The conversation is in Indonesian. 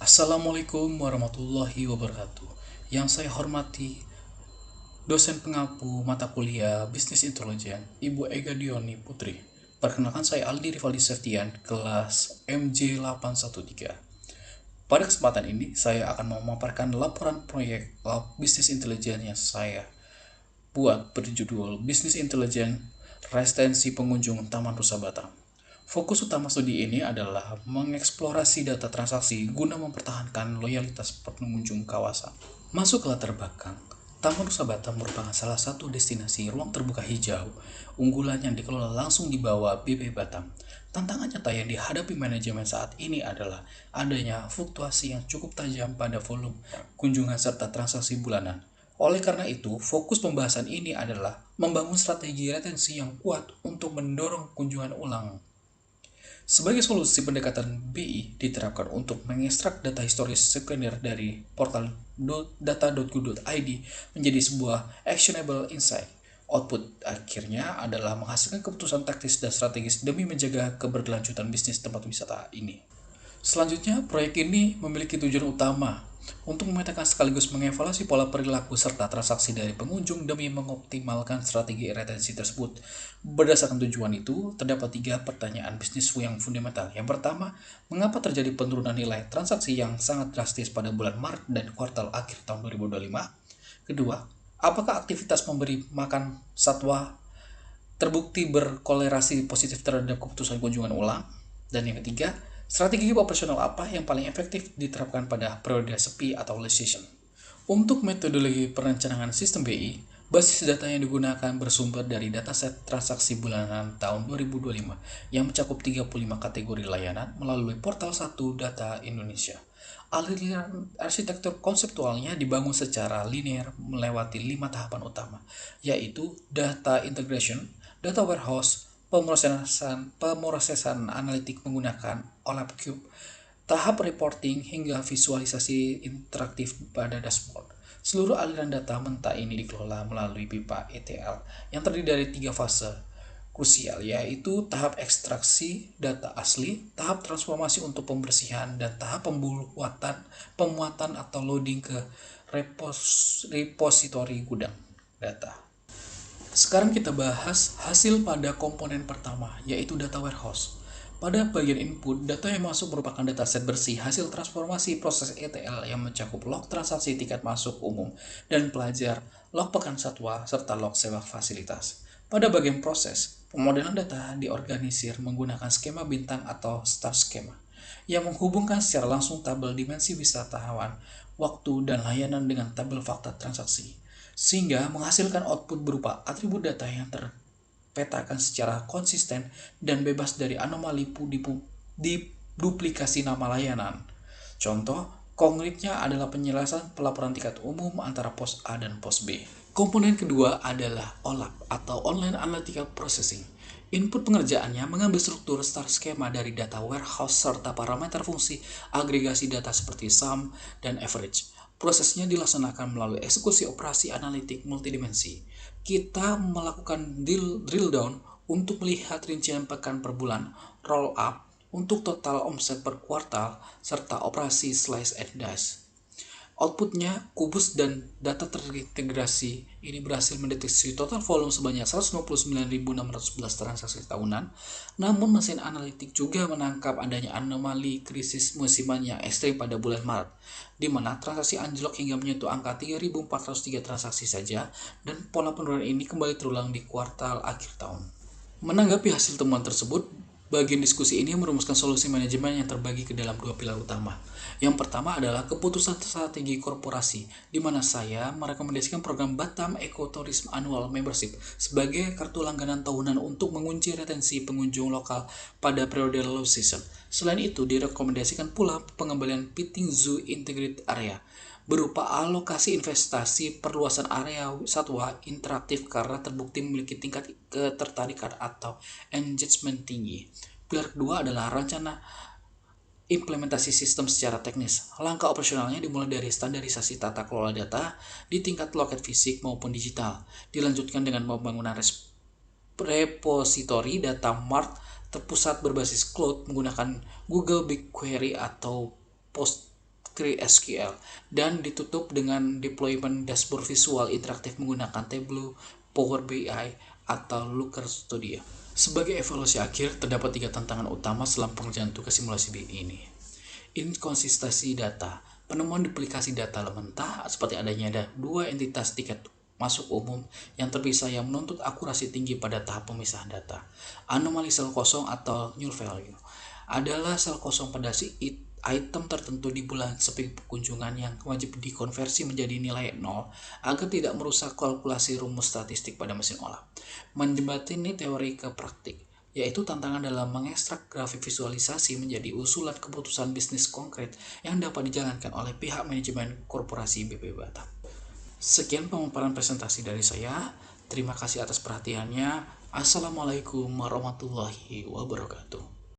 Assalamualaikum warahmatullahi wabarakatuh. Yang saya hormati dosen pengampu mata kuliah Bisnis Intelijen, Ibu Ega Dioni Putri. Perkenalkan saya Aldi Rivaldi Septian, kelas MJ813. Pada kesempatan ini, saya akan memaparkan laporan proyek bisnis intelijen yang saya buat berjudul Bisnis Intelijen Restensi Pengunjung Taman Nusa Batam. Fokus utama studi ini adalah mengeksplorasi data transaksi guna mempertahankan loyalitas pengunjung kawasan. Masuk ke latar belakang, Taman Nusa Batam merupakan salah satu destinasi ruang terbuka hijau unggulan yang dikelola langsung di bawah BP Batam. Tantangan nyata yang dihadapi manajemen saat ini adalah adanya fluktuasi yang cukup tajam pada volume kunjungan serta transaksi bulanan. Oleh karena itu, fokus pembahasan ini adalah membangun strategi retensi yang kuat untuk mendorong kunjungan ulang. Sebagai solusi, pendekatan BI diterapkan untuk mengekstrak data historis sekunder dari portal data.go.id menjadi sebuah actionable insight. Output akhirnya adalah menghasilkan keputusan taktis dan strategis demi menjaga keberlanjutan bisnis tempat wisata ini. Selanjutnya, proyek ini memiliki tujuan utama untuk memetakan sekaligus mengevaluasi pola perilaku serta transaksi dari pengunjung demi mengoptimalkan strategi retensi tersebut. Berdasarkan tujuan itu, terdapat 3 pertanyaan bisnis yang fundamental. Yang pertama, mengapa terjadi penurunan nilai transaksi yang sangat drastis pada bulan Maret dan kuartal akhir tahun 2025? Kedua, apakah aktivitas memberi makan satwa terbukti berkolerasi positif terhadap keputusan kunjungan ulang? Dan yang ketiga, strategi operasional apa yang paling efektif diterapkan pada periode sepi atau low season? Untuk metodologi perencanaan sistem BI, basis data yang digunakan bersumber dari dataset transaksi bulanan tahun 2025 yang mencakup 35 kategori layanan melalui portal 1 Data Indonesia. Aliran arsitektur konseptualnya dibangun secara linear melewati 5 tahapan utama, yaitu data integration, data warehouse, pemrosesan analitik menggunakan OLAP Cube, tahap reporting hingga visualisasi interaktif pada dashboard. Seluruh aliran data mentah ini dikelola melalui pipa ETL yang terdiri dari 3 fase krusial, yaitu tahap ekstraksi data asli, tahap transformasi untuk pembersihan, dan tahap pemuatan atau loading ke repositori gudang data. Sekarang kita bahas hasil pada komponen pertama, yaitu data warehouse. Pada bagian input, data yang masuk merupakan dataset bersih hasil transformasi proses ETL yang mencakup log transaksi tiket masuk umum dan pelajar, log pekan satwa, serta log sewa fasilitas. Pada bagian proses, pemodelan data diorganisir menggunakan skema bintang atau star skema yang menghubungkan secara langsung tabel dimensi wisatawan, waktu, dan layanan dengan tabel fakta transaksi, sehingga menghasilkan output berupa atribut data yang terpetakan secara konsisten dan bebas dari anomali di duplikasi nama layanan. Contoh konkretnya adalah penjelasan pelaporan tiket umum antara pos A dan pos B. Komponen kedua adalah OLAP atau Online Analytical Processing. Input pengerjaannya mengambil struktur star skema dari data warehouse serta parameter fungsi agregasi data seperti sum dan average. Prosesnya dilaksanakan melalui eksekusi operasi analitik multidimensi. Kita melakukan drill down untuk melihat rincian pekan per bulan, roll up untuk total omset per kuartal, serta operasi slice and dice. Outputnya, kubus dan data terintegrasi ini berhasil mendeteksi total volume sebanyak 129.611 transaksi tahunan. Namun mesin analitik juga menangkap adanya anomali krisis musiman yang ekstrim pada bulan Maret, di mana transaksi anjlok hingga menyentuh angka 3.403 transaksi saja, dan pola penurunan ini kembali terulang di kuartal akhir tahun. Menanggapi hasil temuan tersebut, bagian diskusi ini merumuskan solusi manajemen yang terbagi ke dalam 2 pilar utama. Yang pertama adalah keputusan strategi korporasi, di mana saya merekomendasikan program Batam Ecotourism Annual Membership sebagai kartu langganan tahunan untuk mengunci retensi pengunjung lokal pada periode low season. Selain itu, direkomendasikan pula pengembalian Piting Zoo Integrated Area berupa alokasi investasi perluasan area satwa interaktif karena terbukti memiliki tingkat ketertarikan atau engagement tinggi. Pilar kedua adalah rencana implementasi sistem secara teknis. Langkah operasionalnya dimulai dari standarisasi tata kelola data di tingkat loket fisik maupun digital. Dilanjutkan dengan pembangunan repositori data mart terpusat berbasis cloud menggunakan Google BigQuery atau query SQL, dan ditutup dengan deployment dashboard visual interaktif menggunakan Tableau, Power BI, atau Looker Studio. Sebagai evaluasi akhir, terdapat 3 tantangan utama setelah pengerjaan tugas simulasi ini. Inkonsistensi data. Penemuan duplikasi data mentah seperti adanya dua entitas tiket masuk umum yang terpisah yang menuntut akurasi tinggi pada tahap pemisahan data. Anomali sel kosong atau null value adalah sel kosong pada item tertentu di bulan sepi kunjungan yang wajib dikonversi menjadi nilai 0 agar tidak merusak kalkulasi rumus statistik pada mesin olah. Menjembatani teori ke praktik, yaitu tantangan dalam mengekstrak grafik visualisasi menjadi usulan keputusan bisnis konkret yang dapat dijalankan oleh pihak manajemen korporasi BP Batam. Sekian pemaparan presentasi dari saya. Terima kasih atas perhatiannya. Assalamualaikum warahmatullahi wabarakatuh.